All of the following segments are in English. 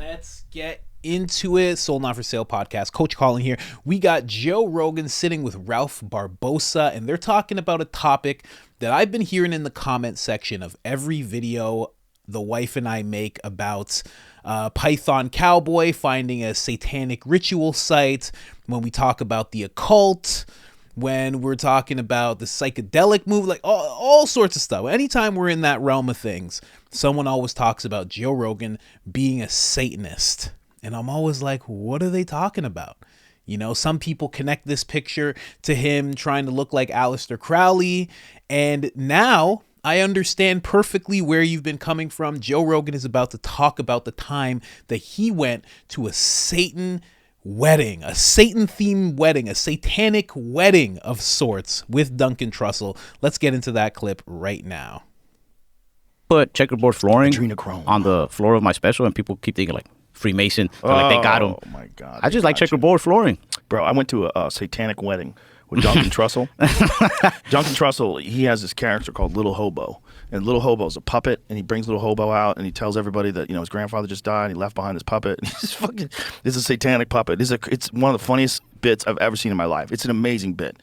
Let's get into it. Sold Not For Sale podcast. Coach Colin here. We got Joe Rogan sitting with Ralph Barbosa, and they're talking about a topic that I've been hearing in the comment section of every video the wife and I make about Python Cowboy finding a satanic ritual site, when we talk about the occult, when we're talking about the psychedelic move, like all sorts of stuff. Anytime we're in that realm of things, someone always talks about Joe Rogan being a Satanist. And I'm always like, what are they talking about? You know, some people connect this picture to him trying to look like Aleister Crowley. And now I understand perfectly where you've been coming from. Joe Rogan is about to talk about the time that he went to a Satan wedding, a Satan-themed wedding, a satanic wedding of sorts with Duncan Trussell. Let's get into that clip right now. Put checkerboard flooring on the floor of my special, and people keep thinking like Freemason, like they got him. Oh my God! I just like checkerboard flooring, bro. I went to a satanic wedding with Duncan Trussell. Duncan Trussell, he has this character called Little Hobo, and Little Hobo's a puppet, and he brings Little Hobo out, and he tells everybody that, you know, his grandfather just died, and he left behind his puppet. He's fucking, it's a satanic puppet. It's one of the funniest bits I've ever seen in my life. It's an amazing bit.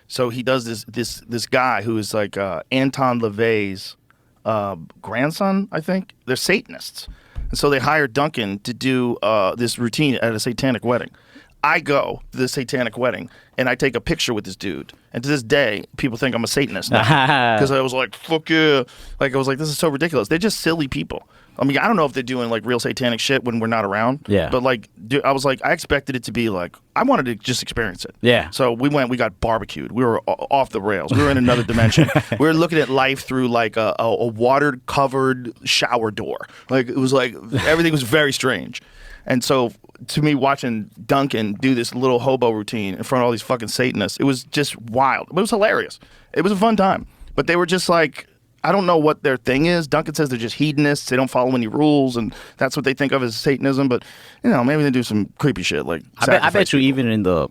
So he does this guy who is like Anton LaVey's grandson, I think. They're Satanists, and so they hired Duncan to do this routine at a satanic wedding. I go to this satanic wedding, and I take a picture with this dude. And to this day, people think I'm a Satanist now. Because I was like, fuck yeah. Like, I was like, this is so ridiculous. They're just silly people. I mean, I don't know if they're doing, like, real satanic shit when we're not around. Yeah. But, like, dude, I was like, I expected it to be, like, I wanted to just experience it. Yeah. So we got barbecued. We were off the rails. We were in another dimension. We were looking at life through, like, a water-covered shower door. Like, it was like, everything was very strange. And so, to me, watching Duncan do this Little Hobo routine in front of all these fucking Satanists, it was just wild. It was hilarious. It was a fun time. But they were just like, I don't know what their thing is. Duncan says they're just hedonists. They don't follow any rules, and that's what they think of as Satanism. But, you know, maybe they do some creepy shit like I bet you even in the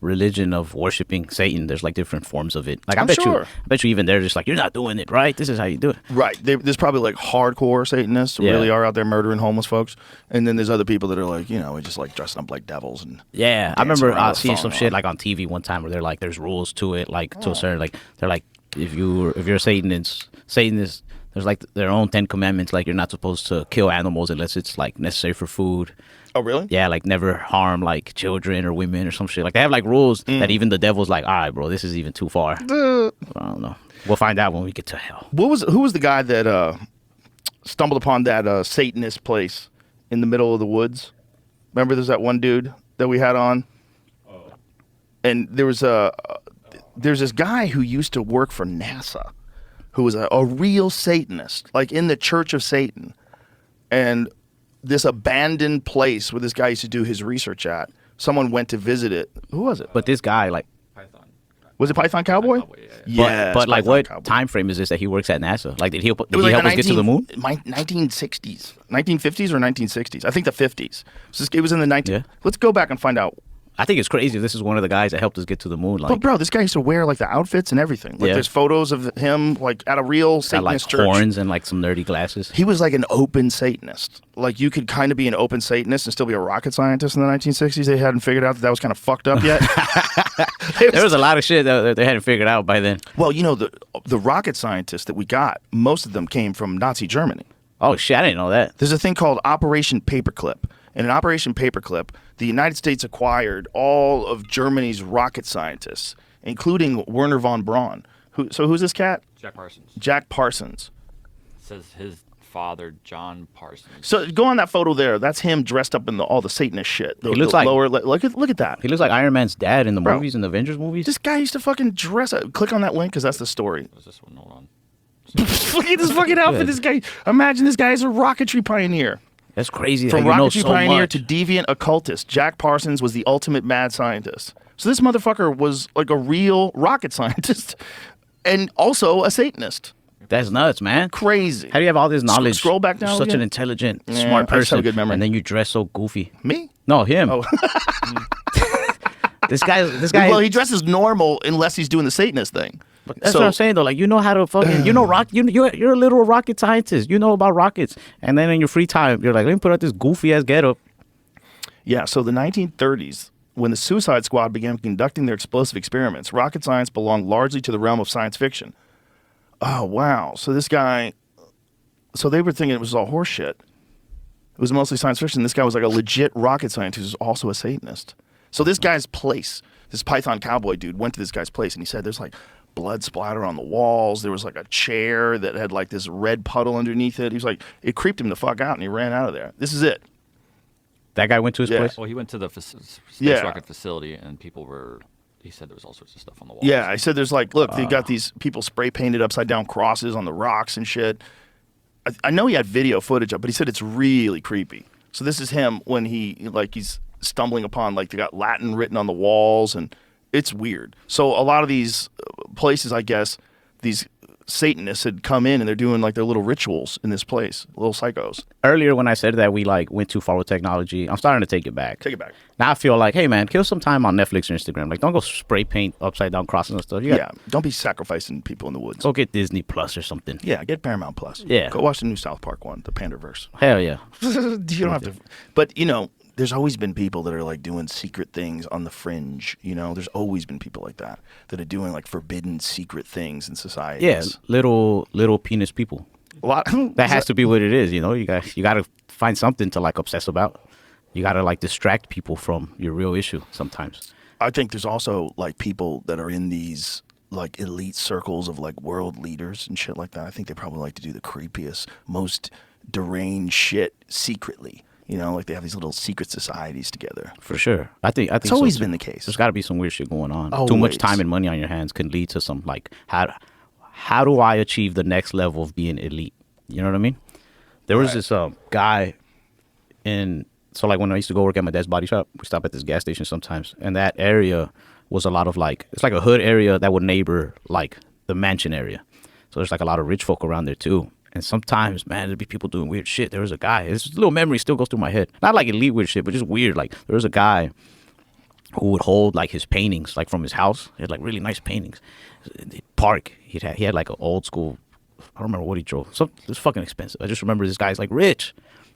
religion of worshiping Satan, there's like different forms of it. Like I bet you even they're just like, you're not doing it right. This is how you do it. Right. There's probably like hardcore Satanists who really are out there murdering homeless folks, and then there's other people that are like, you know, we just like dressing up like devils and I remember seeing some shit like on TV one time where they're like, there's rules to it, like to a certain, like they're like, if you're a Satanist, there's like their own 10 commandments, like you're not supposed to kill animals unless it's like necessary for food. Oh, really? Yeah, like never harm like children or women or some shit. Like they have like rules that even the devil's like, all right, bro, this is even too far. I don't know. We'll find out when we get to hell. Who was the guy that stumbled upon that Satanist place in the middle of the woods? Remember, there's that one dude that we had on, and there's this guy who used to work for NASA, who was a real Satanist, like in the Church of Satan, and this abandoned place where this guy used to do his research at. Someone went to visit it. Who was it? But this guy, like, Python. Was it Python Cowboy? Yeah. But like, what time frame is this that he works at NASA? Like, did he help us get to the moon? 1960s, 1950s or 1960s? I think the 50s. So it was in the 19. Yeah. Let's go back and find out. I think it's crazy. This is one of the guys that helped us get to the moon. Like, but bro, this guy used to wear like the outfits and everything. Like there's photos of him like at a real Satanist church. Horns and like some nerdy glasses. He was like an open Satanist. Like you could kind of be an open Satanist and still be a rocket scientist in the 1960s. They hadn't figured out that was kind of fucked up yet. There was a lot of shit that they hadn't figured out by then. Well, you know, the rocket scientists that we got, most of them came from Nazi Germany. Oh shit, I didn't know that. There's a thing called Operation Paperclip. And in Operation Paperclip, the United States acquired all of Germany's rocket scientists, including Werner von Braun. Who's this cat? Jack Parsons. Jack Parsons. It says his father, John Parsons. So go on that photo there. That's him dressed up in all the Satanist shit. He looks like look at that. He looks like Iron Man's dad in the movies, in the Avengers movies. This guy used to fucking dress up. Click on that link because that's the story. What's this one? Hold on. Look at this fucking outfit. This guy. Imagine this guy is a rocketry pioneer. That's crazy. From rocketry pioneer to deviant occultist, Jack Parsons was the ultimate mad scientist. So this motherfucker was like a real rocket scientist and also a Satanist. That's nuts, man. Crazy. How do you have all this knowledge? Scroll back down. Such an intelligent, smart person. I have a good memory. And then you dress so goofy. Me? No, him. Oh. This guy. Well, he dresses normal unless he's doing the Satanist thing. But that's what I'm saying though. Like, you know how to fucking, you're a literal rocket scientist. You know about rockets, and then in your free time, you're like, let me put out this goofy ass getup. Yeah. So the 1930s, when the Suicide Squad began conducting their explosive experiments, rocket science belonged largely to the realm of science fiction. Oh wow! So this guy, so they were thinking it was all horseshit. It was mostly science fiction. This guy was like a legit rocket scientist who's also a Satanist. So this guy's place, this Python cowboy dude, went to this guy's place and he said there's like blood splatter on the walls. There was like a chair that had like this red puddle underneath it. He was like, it creeped him the fuck out and he ran out of there. This is it. That guy went to his place? Well, he went to the space rocket facility and he said there was all sorts of stuff on the walls. Yeah, I said there's like, look, they got these people spray painted upside down crosses on the rocks and shit. I know he had video footage of it, but he said it's really creepy. So this is him when he's stumbling upon, like, they got Latin written on the walls, and it's weird. So a lot of these places, I guess, these Satanists had come in and they're doing like their little rituals in this place, little psychos. Earlier when I said that we like went too far with technology, I'm starting to take it back. Take it back. Now I feel like, hey man, kill some time on Netflix or Instagram. Like, don't go spray paint upside down crosses and stuff. Don't be sacrificing people in the woods. Go get Disney Plus or something. Yeah, get Paramount Plus. Yeah. Go watch the new South Park one, the Panderverse. Hell yeah. You don't have to. But, you know, there's always been people that are like doing secret things on the fringe. You know, there's always been people like that are doing like forbidden secret things in society. Yeah, little penis people. A lot. That has to be what it is. You know, you got to find something to like obsess about. You got to like distract people from your real issue sometimes. I think there's also like people that are in these like elite circles of like world leaders and shit like that. I think they probably like to do the creepiest, most deranged shit secretly. You know, like they have these little secret societies together. For sure. I think it's always been the case. There's got to be some weird shit going on. Always. Too much time and money on your hands can lead to some like, how do I achieve the next level of being elite? You know what I mean? There was this guy so like when I used to go work at my dad's body shop, we stop at this gas station sometimes, and that area was a lot of like, it's like a hood area that would neighbor like the mansion area. So there's like a lot of rich folk around there too. And sometimes, man, there'd be people doing weird shit. There was a guy, this little memory still goes through my head. Not like elite weird shit, but just weird. Like there was a guy who would hold like his paintings, like from his house. He had like really nice paintings. The park, he had like an old school, I don't remember what he drove. It was fucking expensive. I just remember this guy's like rich.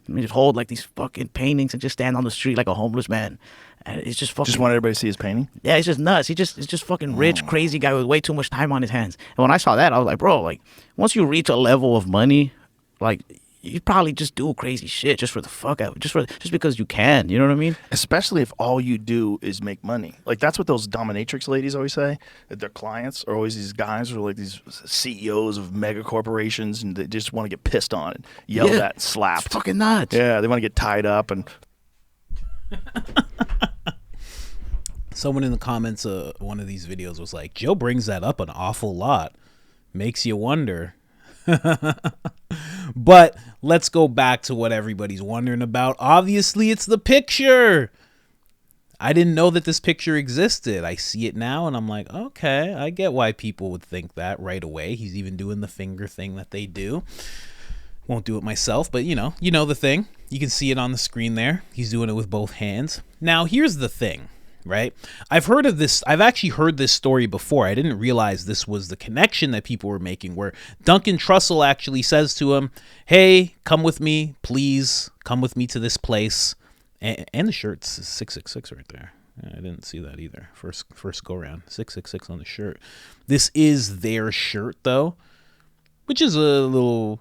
I mean, just hold like these fucking paintings and just stand on the street like a homeless man. And it's just fucking. Just want everybody to see his painting? Yeah, it's just nuts. It's just fucking rich, crazy guy with way too much time on his hands. And when I saw that, I was like, bro, like once you reach a level of money, like you probably just do crazy shit just for the fuck out, just because you can. You know what I mean? Especially if all you do is make money. Like that's what those dominatrix ladies always say. That their clients are always these guys who are like these CEOs of mega corporations, and they just want to get pissed on and yelled at, and slapped. It's fucking nuts. Yeah, they want to get tied up and. Someone in the comments of one of these videos was like, Joe brings that up an awful lot. Makes you wonder. But let's go back to what everybody's wondering about. Obviously, it's the picture. I didn't know that this picture existed. I see it now, and I'm like, okay, I get why people would think that right away. He's even doing the finger thing that they do. Won't do it myself, but you know the thing. You can see it on the screen there. He's doing it with both hands. Now, here's the thing. Right? I've actually heard this story before. I didn't realize this was the connection that people were making, where Duncan Trussell actually says to him, hey, come with me, please come with me to this place. And the shirt's 666 right there. I didn't see that either. First go around, 666 on the shirt. This is their shirt though, which is a little,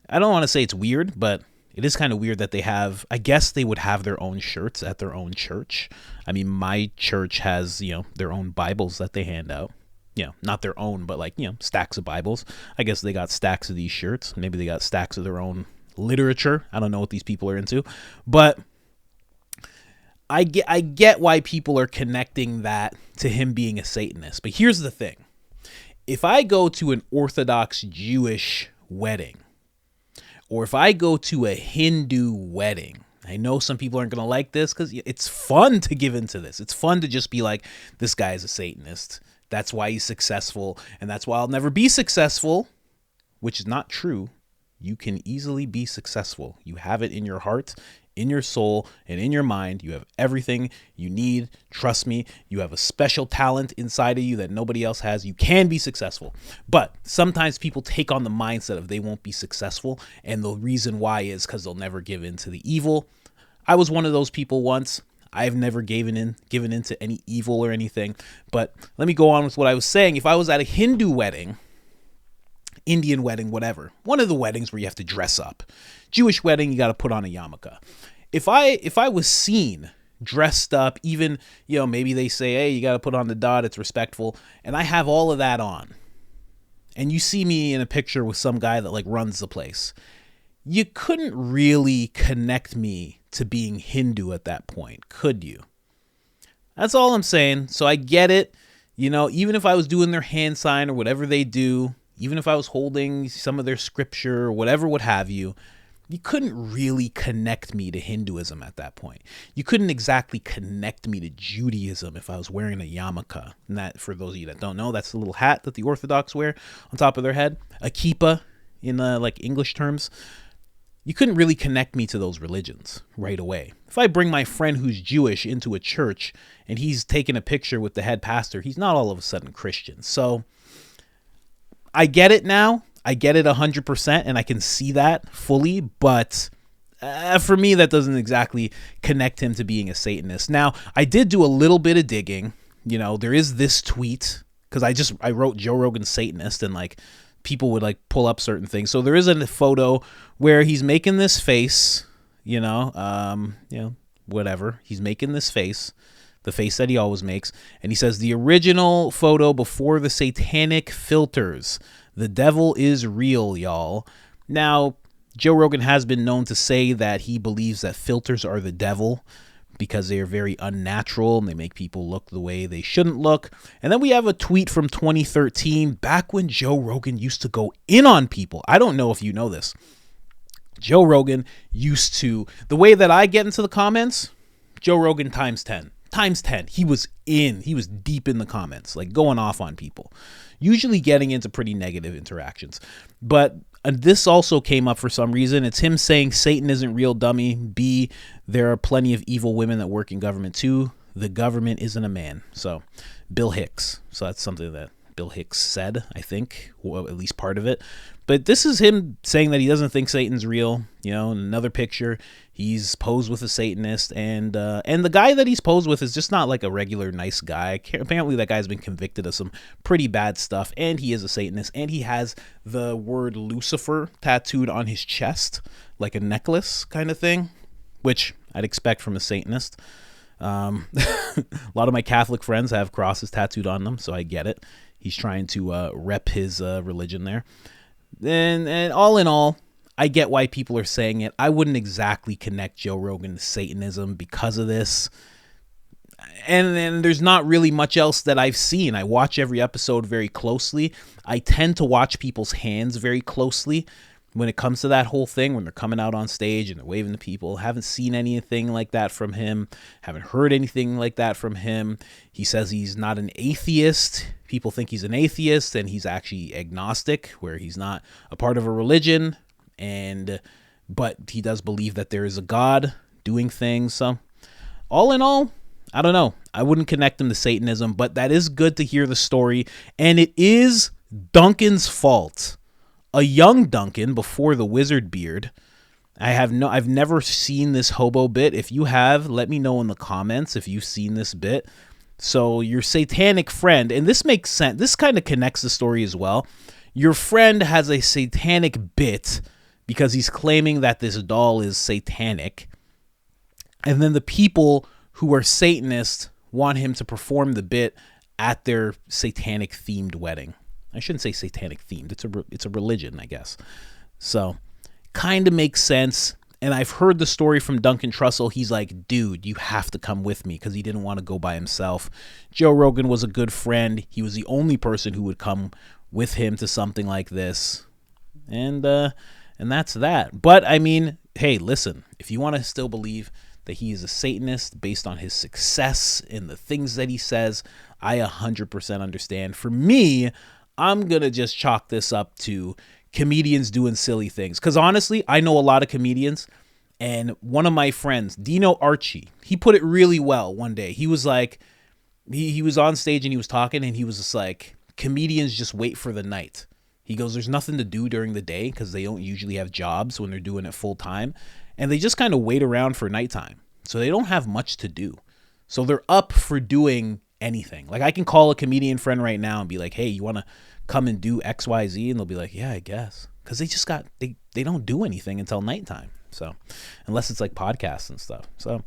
I don't want to say it's weird, but it is kind of weird that they have, I guess they would have their own shirts at their own church. I mean, my church has, their own Bibles that they hand out. Not their own, but like, stacks of Bibles. I guess they got stacks of these shirts. Maybe they got stacks of their own literature. I don't know what these people are into. But I get why people are connecting that to him being a Satanist. But here's the thing. If I go to an Orthodox Jewish wedding, or if I go to a Hindu wedding, I know some people aren't going to like this because it's fun to give into this. It's fun to just be like, this guy is a Satanist. That's why he's successful. And that's why I'll never be successful, which is not true. You can easily be successful. You have it in your heart, in your soul and in your mind. You have everything you need. Trust me, you have a special talent inside of you that nobody else has. You can be successful. But sometimes people take on the mindset of they won't be successful, and the reason why is because they'll never give in to the evil. I was one of those people once. I've never given in to any evil or anything. But let me go on with what I was saying. If I was at a Hindu wedding, Indian wedding, whatever, one of the weddings where you have to dress up, Jewish wedding, you got to put on a yarmulke. If I was seen dressed up, even, maybe they say, hey, you got to put on the dot, it's respectful, and I have all of that on, and you see me in a picture with some guy that like runs the place, you couldn't really connect me to being Hindu at that point, could you? That's all I'm saying. So I get it. Even if I was doing their hand sign or whatever they do, even if I was holding some of their scripture or whatever would have you, you couldn't really connect me to Hinduism at that point. You couldn't exactly connect me to Judaism if I was wearing a yarmulke. And that, for those of you that don't know, that's the little hat that the Orthodox wear on top of their head, a kippah in like English terms. You couldn't really connect me to those religions right away. If I bring my friend who's Jewish into a church and he's taking a picture with the head pastor, he's not all of a sudden Christian. So I get it now. I get it 100%, and I can see that fully. But for me, that doesn't exactly connect him to being a Satanist. Now, I did do a little bit of digging. There is this tweet, because I wrote Joe Rogan Satanist, and like people would like pull up certain things. So there is a photo where he's making this face, whatever. He's making this face, the face that he always makes. And he says, the original photo before the satanic filters. The devil is real, y'all. Now, Joe Rogan has been known to say that he believes that filters are the devil because they are very unnatural and they make people look the way they shouldn't look. And then we have a tweet from 2013, back when Joe Rogan used to go in on people. I don't know if you know this. Joe Rogan used to, the way that I get into the comments, Joe Rogan times 10. Times 10. He was deep in the comments, like going off on people, usually getting into pretty negative interactions. But this also came up for some reason. It's him saying Satan isn't real, dummy. B, there are plenty of evil women that work in government too. The government isn't a man. So Bill Hicks. So that's something that Bill Hicks said, I think, or at least part of it. But this is him saying that he doesn't think Satan's real. In another picture, he's posed with a Satanist, and the guy that he's posed with is just not like a regular nice guy. Apparently, that guy's been convicted of some pretty bad stuff, and he is a Satanist, and he has the word Lucifer tattooed on his chest, like a necklace kind of thing, which I'd expect from a Satanist. A lot of my Catholic friends have crosses tattooed on them, so I get it. He's trying to rep his religion there. And all in all, I get why people are saying it. I wouldn't exactly connect Joe Rogan to Satanism because of this. And then there's not really much else that I've seen. I watch every episode very closely. I tend to watch people's hands very closely when it comes to that whole thing, when they're coming out on stage and they're waving to people. Haven't seen anything like that from him. Haven't heard anything like that from him. He says he's not an atheist. People think he's an atheist, and he's actually agnostic, where he's not a part of a religion, but he does believe that there is a God doing things. So all in all, I don't know. I wouldn't connect him to Satanism, but that is good to hear the story. And it is Duncan's fault. A young Duncan before the wizard beard. I've never seen this hobo bit. If you have, let me know in the comments if you've seen this bit. So your satanic friend, and this makes sense. This kind of connects the story as well. Your friend has a satanic bit because he's claiming that this doll is satanic. And then the people who are Satanists want him to perform the bit at their satanic themed wedding. I shouldn't say satanic themed. It's a religion, I guess. So kind of makes sense. And I've heard the story from Duncan Trussell. He's like, dude, you have to come with me, because he didn't want to go by himself. Joe Rogan was a good friend. He was the only person who would come with him to something like this. And that's that. But I mean, hey, listen, if you want to still believe that he is a Satanist based on his success in the things that he says, I 100% understand. For me, I'm going to just chalk this up to comedians doing silly things. Because honestly, I know a lot of comedians, And one of my friends, Dino Archie, he put it really well one day. He was like, he was on stage and he was talking and he was just like, comedians just wait for the night. He goes, there's nothing to do during the day because they don't usually have jobs when they're doing it full time. And they just kind of wait around for nighttime. So they don't have much to do. So they're up for doing anything. Like I can call a comedian friend right now and be like, hey, you want to come and do X, Y, Z? And they'll be like, yeah, I guess. Because they just they don't do anything until nighttime. So unless it's like podcasts and stuff. So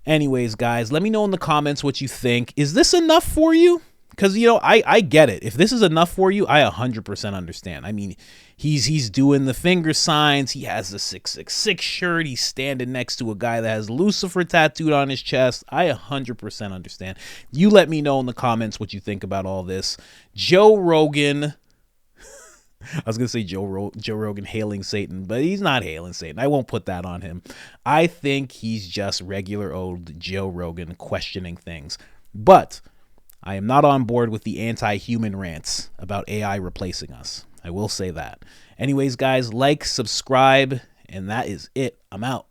anyways, guys, let me know in the comments what you think. Is this enough for you? Because, you know, I get it. If this is enough for you, I 100% understand. I mean, he's doing the finger signs. He has the 666 shirt. He's standing next to a guy that has Lucifer tattooed on his chest. I 100% understand. You let me know in the comments what you think about all this. Joe Rogan. I was going to say Joe Rogan hailing Satan, but he's not hailing Satan. I won't put that on him. I think he's just regular old Joe Rogan questioning things. But I am not on board with the anti-human rants about AI replacing us. I will say that. Anyways, guys, like, subscribe, and that is it. I'm out.